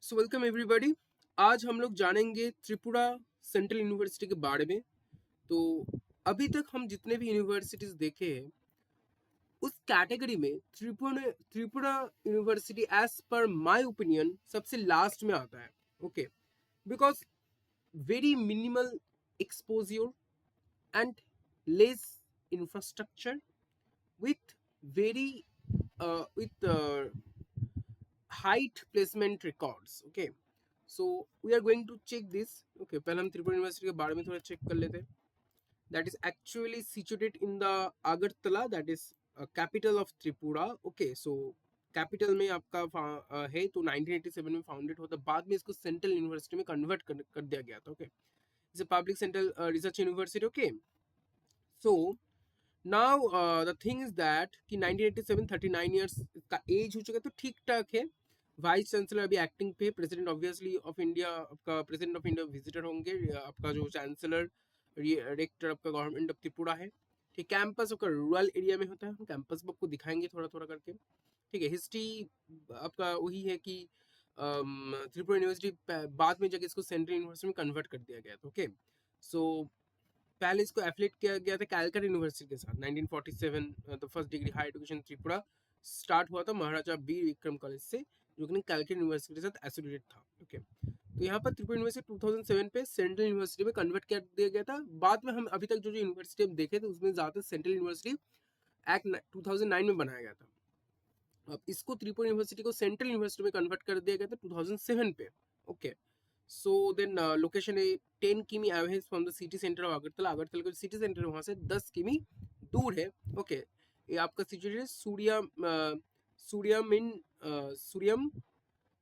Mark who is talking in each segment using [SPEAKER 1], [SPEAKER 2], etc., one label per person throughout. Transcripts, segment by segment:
[SPEAKER 1] So welcome everybody. आज हम लोग जानेंगे त्रिपुरा सेंट्रल यूनिवर्सिटी के बारे में। तो अभी तक हम जितने भी यूनिवर्सिटीज देखे हैं उस कैटेगरी में Tripura university as per my opinion सबसे लास्ट में आता है। Okay, because very minimal exposure and less infrastructure with very with height placement records. Okay, so we are going to check this. Okay, पहले हम त्रिपुरा यूनिवर्सिटी के बारे में थोड़ा चेक कर लेते हैं। That is actually situated in the Agartala, that is capital of Tripura. Okay, so capital में आपका है तो 1987 में फाउंडेड होता, बाद में इसको सेंट्रल यूनिवर्सिटी में कन्वर्ट कर दिया गया था। Okay, it's a public central research university. Okay, so now the thing is that कि 1987 39 ईयर्स का एज हो चुका है, तो ठीक ठाक है। वाइस चांसलर अभी एक्टिंग पे, प्रेसिडेंट ऑब्वियसली ऑफ इंडिया, आपका प्रेसिडेंट ऑफ इंडिया विजिटर होंगे, आपका जो चांसलर रेक्टर आपका गवर्नमेंट ऑफ त्रिपुरा है। ठीक, कैंपस आपका रूरल एरिया में होता है। हम कैंपस आपको दिखाएंगे थोड़ा थोड़ा करके। ठीक है, हिस्ट्री आपका वही है कि त्रिपुरा यूनिवर्सिटी बाद में जाके इसको सेंट्रल यूनिवर्सिटी में कन्वर्ट कर दिया गया था। ओके, सो पहले इसको एफिलेट किया गया था कैलकट यूनिवर्सिटी के साथ। 1947 the first degree high education Tripura start हुआ था महाराजा बी विक्रम कॉलेज से, जो कि कैलकट यूनिवर्सिटी के साथ एसोसिएटेड था। ओके, तो यहाँ पर त्रिपुरा यूनिवर्सिटी 2007 पे सेंट्रल यूनिवर्सिटी में कन्वर्ट कर दिया गया था। बाद में हम अभी तक जो यूनिवर्सिटी हम देखे थे उसमें ज्यादातर सेंट्रल यूनिवर्सिटी एक्ट 2009 में बनाया गया था। अब इसको त्रिपुरा यूनिवर्सिटी को सेंट्रल यूनिवर्सिटी में कन्वर्ट कर दिया गया था 2007 पे। ओके, सो देन लोकेशन है 10 किमी away from the city centre of Agartala. Agartala का सिटी सेंटर वहां से 10 किमी दूर है। ओके, ये आपका सिचुएटेड है सूर्यम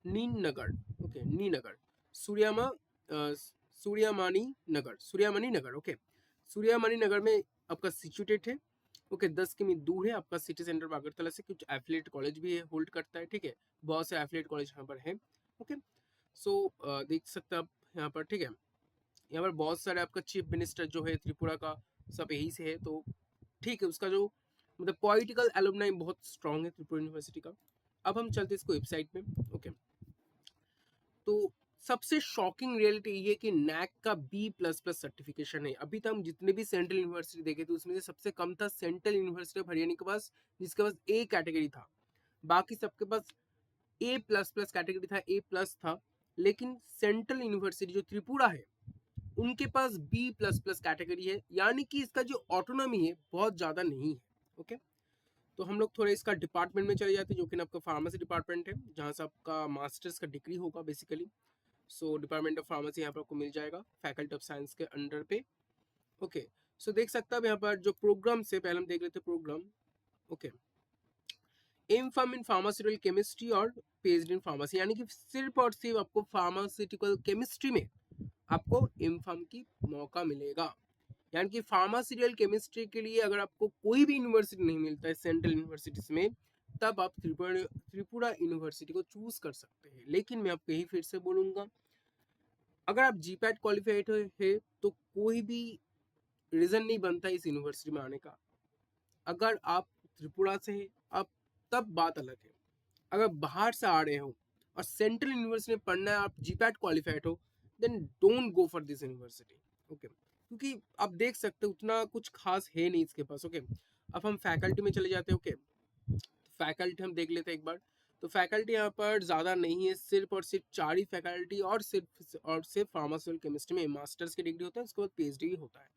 [SPEAKER 1] नीन नगर। ओके, नी नगर, सूर्यामा सूर्यामणि नगर। ओके, सूर्यामणि नगर में आपका सिचुएटेड है। ओके, 10 किमी दूर है आपका सिटी सेंटर अगरतला से। कुछ एफिलिएट कॉलेज भी है, होल्ड करता है। ठीक है, बहुत से एफिलिएट कॉलेज यहाँ पर है। ओके, सो देख सकते हैं आप यहाँ पर। ठीक है, यहाँ पर बहुत सारे आपका चीफ मिनिस्टर जो है त्रिपुरा का सब यही से है। तो ठीक है, उसका जो मतलब पॉलिटिकल एलुमनाई बहुत स्ट्रांग है त्रिपुरा यूनिवर्सिटी का। अब हम चलते इसको वेबसाइट में। ओके, तो सबसे शॉकिंग रियलिटी ये है कि नैक का B++ सर्टिफिकेशन है। अभी तक हम जितने भी सेंट्रल यूनिवर्सिटी देखे थे उसमें से सबसे कम था सेंट्रल यूनिवर्सिटी ऑफ हरियाणा के पास, जिसके पास A कैटेगरी था। बाकी सबके पास A++ कैटेगरी था, A+ था। लेकिन सेंट्रल यूनिवर्सिटी जो त्रिपुरा है उनके पास B++ कैटेगरी है, यानी कि इसका जो ऑटोनॉमी है बहुत ज्यादा नहीं है। ओके, तो हम लोग थोड़े इसका डिपार्टमेंट में चले जाते हैं, जो कि आपका फार्मेसी डिपार्टमेंट है, जहाँ से आपका मास्टर्स का डिग्री होगा basically. So department of pharmacy यहाँ पर आपको मिल जाएगा फैकल्टी ऑफ साइंस के अंडर पे। ओके, सो देख सकते हैं यहाँ पर जो प्रोग्राम से पहले हम देख लेते हैं programme. Okay, M Pharm in pharmaceutical chemistry और PhD इन फार्मेसी, यानी कि सिर्फ और सिर्फ आपको फार्मास्यूटिकल केमिस्ट्री में आपको एम फार्म की मौका मिलेगा। यानी कि फार्मास्यूटिकल केमिस्ट्री के लिए अगर आपको कोई भी यूनिवर्सिटी नहीं मिलता है सेंट्रल यूनिवर्सिटीज में, तब आप त्रिपुरा यूनिवर्सिटी को चूज कर सकते हैं। लेकिन मैं आपको यही फिर से बोलूंगा, अगर आप GPAT क्वालिफाइड है तो कोई भी रीजन नहीं बनता इस यूनिवर्सिटी में आने का। अगर आप त्रिपुरा से हैं आप, तब बात अलग है। अगर बाहर से आ रहे हो और सेंट्रल यूनिवर्सिटी में पढ़ना है, आप GPAT क्वालिफाइड हो, then don't go for this university. Okay, क्योंकि आप देख सकते हो उतना कुछ खास है नहीं इसके पास। ओके, अब हम फैकल्टी में चले जाते हैं। ओके, फैकल्टी हम देख लेते हैं एक बार। तो फैकल्टी यहाँ पर ज़्यादा नहीं है, सिर्फ और सिर्फ 4 ही फैकल्टी, और सिर्फ फार्मास्यूटिकल केमिस्ट्री में मास्टर्स की डिग्री होता है, उसके बाद PhD होता है।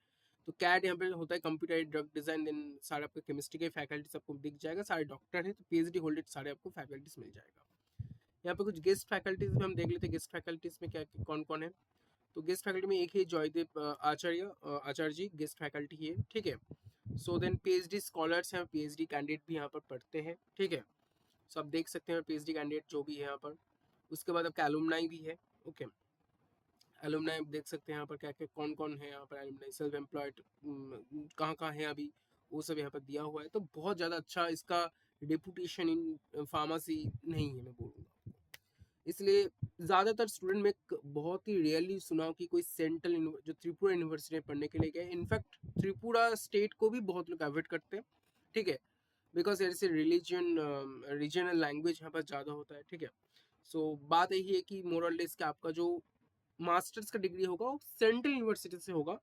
[SPEAKER 1] तो कैट यहाँ पे होता है कंप्यूटर ड्रग डिजाइन, देन सारे आपके केमिस्ट्री के फैकल्टीज आपको दिख जाएगा। सारे डॉक्टर है तो PhD होल्डेड सारे आपको फैकल्टीज मिल जाएगा। यहाँ पे कुछ गेस्ट फैकल्टीज में हम देख लेते हैं, गेस्ट फैकल्टीज में क्या कौन कौन है। तो गेस्ट फैकल्टी में एक ही जयदेव आचार्य जी गेस्ट फैकल्टी है। ठीक है, सो देन PhD स्कॉलर्स हैं, PhD कैंडिडेट भी यहाँ पर पढ़ते हैं। ठीक है, सो आप देख सकते हैं PhD कैंडिडेट जो भी है यहाँ पर। उसके बाद आपका एलुमनाई भी है। ओके, एलुमनाई देख सकते हैं यहाँ पर क्या क्या कौन कौन है यहाँ पर। एलुमनाई सेल्फ एम्प्लॉयड कहाँ कहाँ है अभी, वो सब यहाँ पर दिया हुआ है। तो बहुत ज़्यादा अच्छा इसका रेपुटेशन इन फार्मेसी नहीं है, मैं बोलूँगा। इसलिए ज़्यादातर स्टूडेंट में बहुत ही रेयरली सुना हो कि कोई सेंट्रल जो त्रिपुरा यूनिवर्सिटी में पढ़ने के लिए गए। इनफैक्ट त्रिपुरा स्टेट को भी बहुत लोग अवॉइड करते हैं। ठीक है, बिकॉज ऐसे रीजनल लैंग्वेज यहाँ पर ज़्यादा होता है। ठीक है, सो बात यही है कि मोर और लेस कि आपका जो मास्टर्स का डिग्री होगा वो सेंट्रल यूनिवर्सिटी से होगा,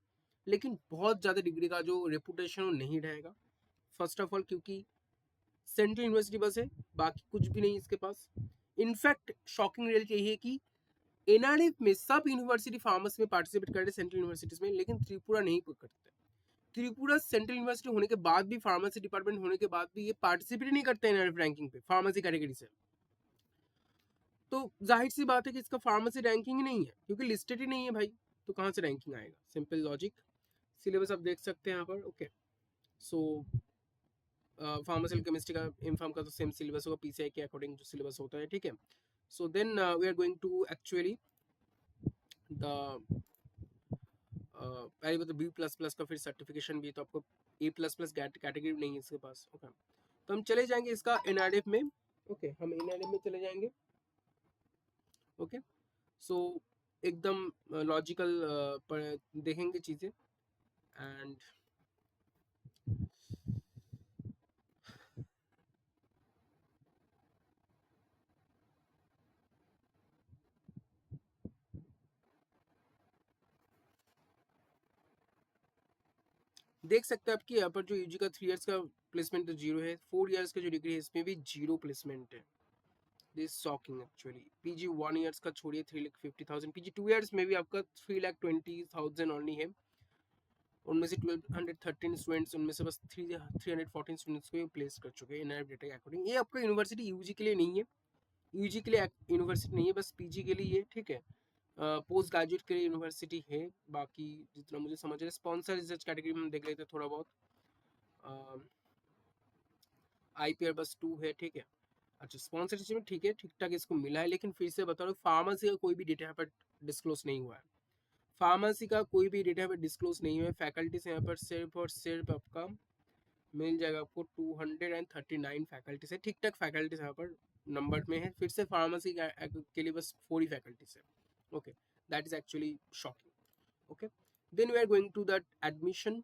[SPEAKER 1] लेकिन बहुत ज़्यादा डिग्री का जो रेपुटेशन वो नहीं रहेगा। फर्स्ट ऑफ ऑल क्योंकि सेंट्रल यूनिवर्सिटी बस है, बाकी कुछ भी नहीं इसके पास। इनफैक्ट शॉकिंग रियलिटी यही है कि एनआरएफ में सब यूनिवर्सिटी फार्मेसी में पार्टिसिपेट कर रहे सेंट्रल यूनिवर्सिटीज में, लेकिन त्रिपुरा नहीं करते। त्रिपुरा सेंट्रल यूनिवर्सिटी होने के बाद भी, फार्मेसी डिपार्टमेंट होने के बाद भी ये पार्टिसिपेट नहीं करते एनआरएफ रैंकिंग पे फार्मेसी कैटेगरी से। तो जाहिर सी बात है कि इसका फार्मेसी रैंकिंग ही नहीं है, क्योंकि लिस्टेड ही नहीं है भाई, तो कहाँ से रैंकिंग आएगा? Simple logic. सिलेबस आप देख सकते हैं यहाँ पर। ओके, सो फार्मास्यूटिकल केमिस्ट्री का इनफार्म का तो सेम सिलेबस होगा पीसीआई के अकॉर्डिंग जो सिलेबस होता है, ठीक है। So then we are going to actually the पहले मतलब बी प्लस प्लस का फिर सर्टिफिकेशन भी, तो आपको ए प्लस प्लस कैटेगरी नहीं है इसके पास। ओके, तो हम चले जाएंगे इसका एनआरएफ में। ओके, हम एनआरएफ में चले जाएंगे। ओके, सो एकदम लॉजिकल देखेंगे चीज़ें। एंड देख सकते हैं आपकी यहाँ पर जो यूजी का 3 इयर्स का प्लेसमेंट तो जीरो है, 4 इयर्स का जो डिग्री है इसमें भी जीरो प्लेसमेंट है। This shocking actually. PG 1 years का छोड़िए 3,50,000, पीजी 2 इयर्स में भी आपका 3,20,000 ओनली है। उनमें से 1213 स्टूडेंट्स, उनमें से बस 314 स्टूडेंट्स को प्लेस कर चुके हैं एनआईएफ डेटा के अकॉर्डिंग। ये आपका यूनिवर्सिटी यूजी के लिए नहीं है, यूजी के लिए यूनिवर्सिटी नहीं है, बस पीजी के लिए, ठीक है। पोस्ट ग्रेजुएट के लिए यूनिवर्सिटी है। बाकी जितना मुझे समझ रहा है स्पॉन्सर रिसर्च कैटेगरी में हम देख लेते हैं थोड़ा बहुत। आईपीआर बस 2 है, ठीक है। अच्छा, स्पॉन्सरशिप में ठीक है, ठीक ठाक इसको मिला है, लेकिन फिर से बता रहा हूँ फार्मेसी का कोई भी डेटा यहाँ पर डिस्क्लोज नहीं हुआ है। फार्मेसी का कोई भी डेटा यहाँ पर डिस्क्लोज नहीं हुआ है। फैकल्टीज यहाँ पर सिर्फ और सिर्फ आपका मिल जाएगा आपको 239 फैकल्टीज है, ठीक ठाक फैकल्टीज यहाँ पर नंबर में है। फिर से फार्मेसी के लिए बस 4 ही फैकल्टीज है। Okay, that is actually shocking. Okay, then we are going to that admission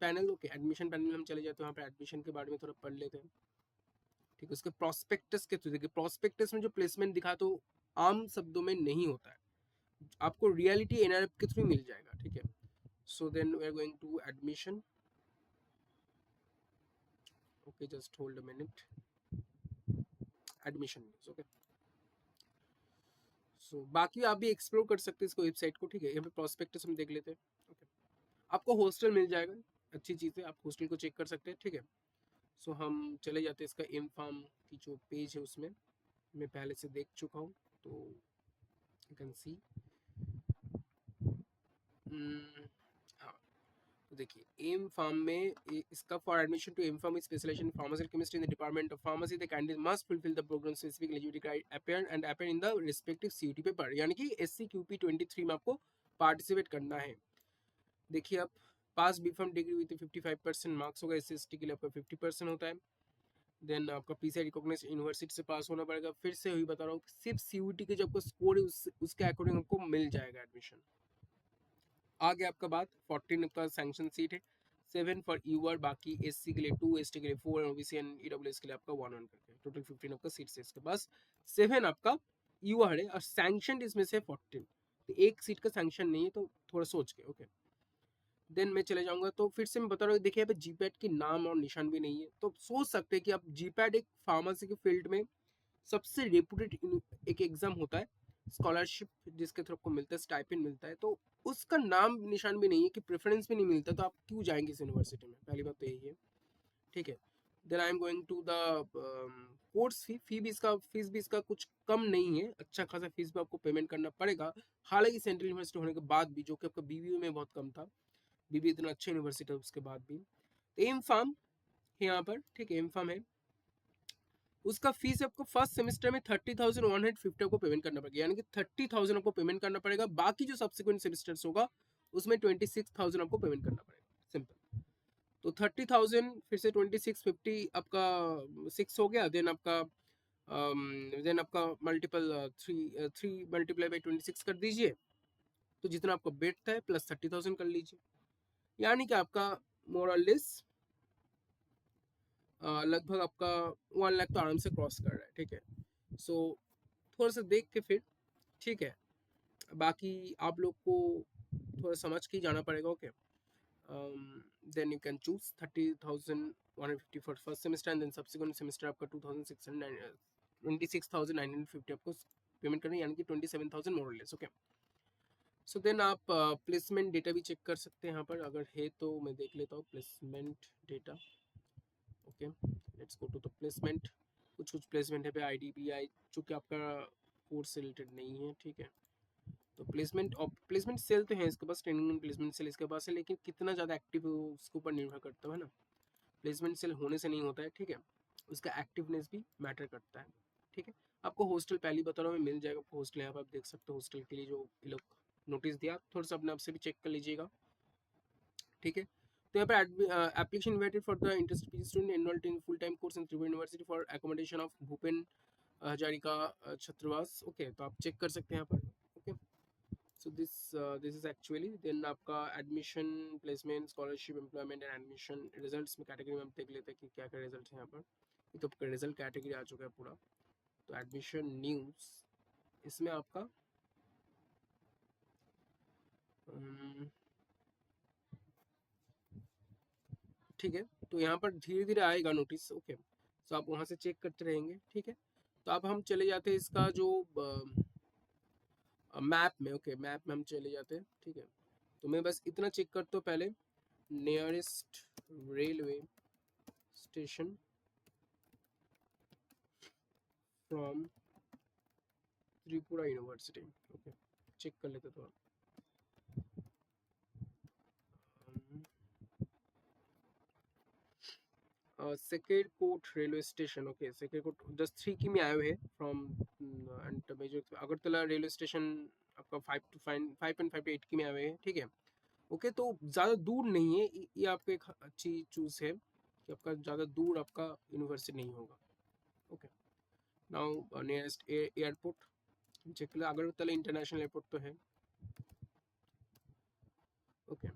[SPEAKER 1] panel. Okay, admission panel हम चले जाते हैं, वहाँ पर एडमिशन के बारे में थोड़ा पढ़ लेते हैं, ठीक है। उसके प्रोस्पेक्टस के थ्रू देखिए, प्रोस्पेक्टस में जो प्लेसमेंट दिखा तो आम शब्दों में नहीं होता है, आपको रियलिटी एनआरएफ के थ्रू मिल जाएगा, ठीक है। So then we are going to admission. Okay, just hold a minute. Admission news. Okay, so बाकी आप भी एक्सप्लोर कर सकते हैं इसको वेबसाइट को, ठीक है। यहाँ पे प्रोस्पेक्टस हम देख लेते हैं। ओके, आपको हॉस्टल मिल जाएगा, अच्छी चीज़ है, आप हॉस्टल को चेक कर सकते हैं, ठीक है। सो हम चले जाते हैं इसका इनफार्म की जो पेज है उसमें, मैं पहले से देख चुका हूँ, तो यू कैन सी। हाँ, तो देखिए एम फार्म में इसका for admission to M Pharm specialisation in pharmaceutical chemistry in the department of pharmacy the candidate must fulfil the programme specific eligibility appear and appear in the respective CUET paper, यानी कि SCQP 23 में आपको participate करना है। देखिए आप pass B pharm degree with 55% marks होगा, SC/ST के लिए आपका 50% होता है। देन आपका पीसीआई रिकॉग्नाइज्ड यूनिवर्सिटी से पास होना पड़ेगा। फिर से वही बता रहा हूँ, सिर्फ सीयूटी के जो आपको स्कोर है उसके अकॉर्डिंग आपको मिल जाएगा एडमिशन। आगे आपका बात 14 आपका सैंक्शन सीट है, 7 फॉर यूआर, बाकी SC के लिए 2, ST के लिए 4 और OBC एंड EWS के लिए आपका 1 करके टोटल 15 आपका सीट है इसके पास। 7 आपका यूआर है और सैंक्शन इसमें से 14, तो एक सीट का सैंक्शन नहीं है, तो थोड़ा सोच के। ओके, देन मैं चले जाऊंगा, तो फिर से मैं बता रहा हूँ, देखिए यहाँ पे जीपैट की नाम और निशान भी नहीं है, तो सोच सकते हैं कि आप जीपैट एक फार्मेसी के फील्ड में सबसे रेपुटेड एक एग्जाम होता है, स्कॉलरशिप जिसके थ्रू आपको मिलता है, स्टाइपेंड मिलता है, तो उसका नाम निशान भी नहीं है, कि प्रेफरेंस भी नहीं मिलता, तो आप क्यों जाएंगे इस यूनिवर्सिटी में? पहली बात तो यही है, ठीक है। Then I am going to the course fee fees भी इसका कुछ कम नहीं है, अच्छा खासा फीस भी आपको पेमेंट करना पड़ेगा। हालांकि सेंट्रल यूनिवर्सिटी होने के बाद भी, जो कि आपका BBU में बहुत कम था, BBU इतना अच्छा यूनिवर्सिटी है उसके बाद भी। एम फार्म है यहाँ पर, ठीक है, एम फार्म है, उसका फीस आपको फर्स्ट सेमेस्टर में 30,150 आपको पेमेंट करना पड़ेगा, यानी कि 30,000 आपको पेमेंट करना पड़ेगा। बाकी जो सब्सिक्वेंट सेमेस्टर्स होगा उसमें 26,000 आपको पेमेंट करना पड़ेगा, सिंपल। तो 30,000 फिर से 2650 आपका 6 हो गया, देन आपका मल्टीपल 3 मल्टीप्लाई बाई 26 कर दीजिए, तो जितना आपको बैठता है प्लस 30,000 कर लीजिए, यानी कि आपका मोर और लेस लगभग आपका 1 लाख तो आराम से क्रॉस कर रहा है, ठीक है। सो थोड़ा सा देख के फिर, ठीक है, बाकी आप लोग को थोड़ा समझ के ही जाना पड़ेगा। Okay, then you can choose 30,150 for first semester and then subsequent semester आपका 2,600 26,950 आपको पेमेंट करनी है, यानी कि 27,000 more less. Okay, so then आप प्लेसमेंट डेटा भी चेक कर सकते हैं यहाँ पर, अगर है तो मैं देख लेता हूँ placement data. Okay, let's go to the placement. कुछ कुछ प्लेसमेंट है पे IDBI, चूँकि आपका कोर्स से रिलेटेड नहीं है, ठीक है। तो प्लेसमेंट और प्लेसमेंट सेल तो है इसके पास, ट्रेनिंग एंड प्लेसमेंट सेल इसके पास है, लेकिन कितना ज़्यादा एक्टिव है उसके ऊपर निर्भर करता है ना। प्लेसमेंट सेल होने से नहीं होता है, ठीक है, उसका एक्टिवनेस भी मैटर करता है, ठीक है। आपको हॉस्टल पहले बता रहा हूँ, मिल जाएगा आपको हॉस्टल, यहाँ पर आप देख सकते हो हॉस्टल के लिए जो ये लोग नोटिस दिया, आप थोड़ा सा अपने आप से भी चेक कर लीजिएगा, ठीक है। तो यहाँ पे application invited for the interested PG student enrolled in full time course in Tripura university for accommodation of Bhupen Hazarika छात्रावास। ओके, तो आप चेक कर सकते हैं यहाँ पर। Okay, so this is actually then आपका admission, placement, scholarship, employment and admission results में कैटेगरी में हम देख लेते हैं कि क्या क्या रिजल्ट है यहाँ पर। ये तो आपका रिजल्ट कैटेगरी आ चुका है पूरा। तो एडमिशन न्यूज़, इसमें आपका ठीक है, तो यहाँ पर धीरे धीरे आएगा नोटिस। ओके, तो आप वहाँ से चेक करते रहेंगे, ठीक है। तो अब हम चले जाते हैं इसका जो मैप में। ओके, मैप में हम चले जाते हैं, ठीक है। तो मैं बस इतना चेक करता हूँ पहले, nearest railway station from Tripura university. Okay, check कर लेते थोड़ा। Second quote railway station. Okay, second quote just 3 की में आए हुए हैं from and major Agartala railway station आपका 5.5 to 8 की में आए हुए हैं, ठीक है। ओके, तो ज़्यादा दूर नहीं है, ये आपको एक अच्छी चूज़ है कि आपका ज़्यादा दूर आपका यूनिवर्सिटी नहीं होगा। Okay, now nearest airport check कर, अगरतला इंटरनेशनल एयरपोर्ट तो है। Okay,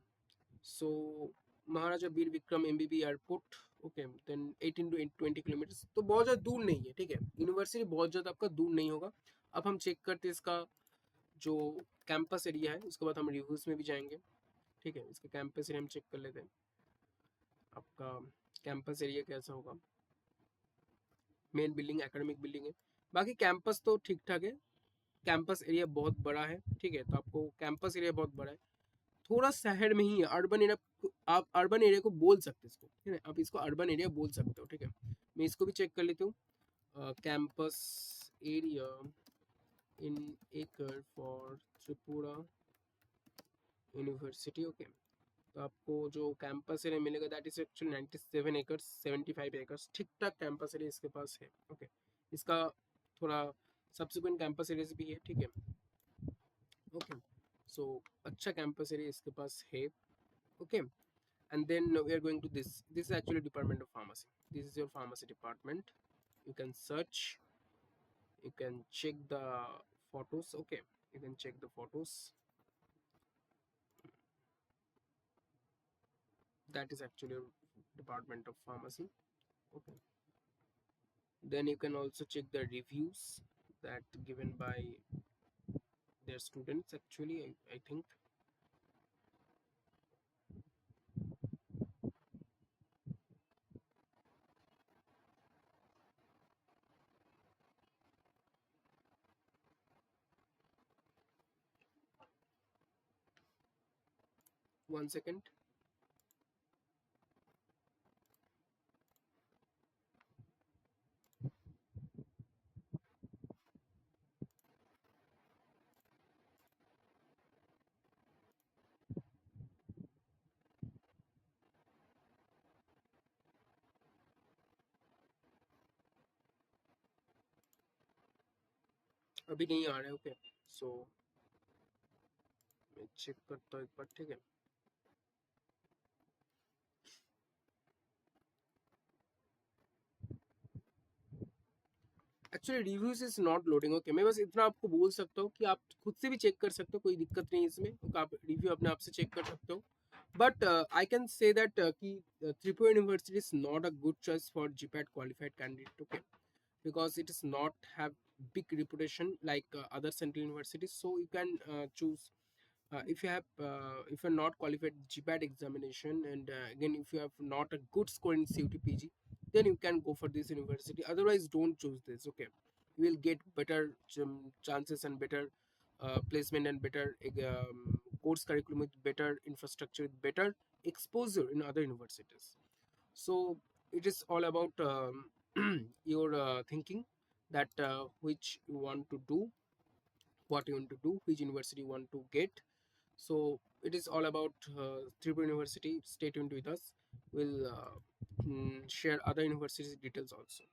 [SPEAKER 1] so Maharaja Bir Bikram MBB airport. Okay, then 18 to 20 kilometre, तो बहुत ज़्यादा दूर नहीं है, ठीक है। यूनिवर्सिटी बहुत ज़्यादा आपका दूर नहीं होगा। अब हम चेक करते हैं इसका जो कैंपस एरिया है, उसके बाद हम रिव्यूज़ में भी जाएंगे, ठीक है। इसका कैंपस एरिया हम चेक कर लेते हैं, आपका कैंपस एरिया कैसा होगा। मेन बिल्डिंग एकेडमिक बिल्डिंग है, बाकी कैंपस तो ठीक ठाक है, कैंपस एरिया बहुत बड़ा है, ठीक है। तो आपको कैंपस एरिया बहुत बड़ा है, थोड़ा शहर में ही है, अर्बन एरिया। आप अर्बन एरिया को बोल सकते हैं इसको, ठीक है, आप इसको अर्बन एरिया बोल सकते हो, ठीक है। मैं इसको भी चेक कर लेती हूँ, campus area in acre for Tripura university. Okay, तो आपको जो कैंपस एरिया मिलेगा that is actually 97 acres, 75 acres, ठीक ठाक कैंपस एरिया इसके पास है। ओके, इसका थोड़ा सब्सिक्वेंट कैंपस एरिया भी है, ठीक है। ओके, सो अच्छा कैंपस एरिया इसके पास है। Okay, and then we are going to this is actually department of pharmacy. This is your pharmacy department. You can search, you can check the photos. Okay, you can check the photos. That is actually department of pharmacy. Okay, then you can also check the reviews that given by their students actually. I think 1 second. अभी नहीं आ रहा है। Okay, सो मैं check करता हूँ एक बार, ठीक है। Actually reviews is not loading. Okay, मैं बस इतना आपको बोल सकता हूँ कि आप खुद से भी चेक कर सकते हो, कोई दिक्कत नहीं इसमें, आप रिव्यू अपने आप से चेक कर सकते हो। But I can say that कि Tripura university is not a good choice for GPAT qualified candidate. Okay, because it is not have big reputation like other central universities, so you can choose if you're not qualified GPAT examination, and again if you have not a good score in CUT-PG, then you can go for this university. Otherwise, don't choose this. Okay, you will get better chances and better placement and better course curriculum with better infrastructure, with better exposure in other universities. So it is all about your thinking that which you want to do, what you want to do, which university you want to get. So it is all about Tripura University. Stay tuned with us. We'll share other universities details also.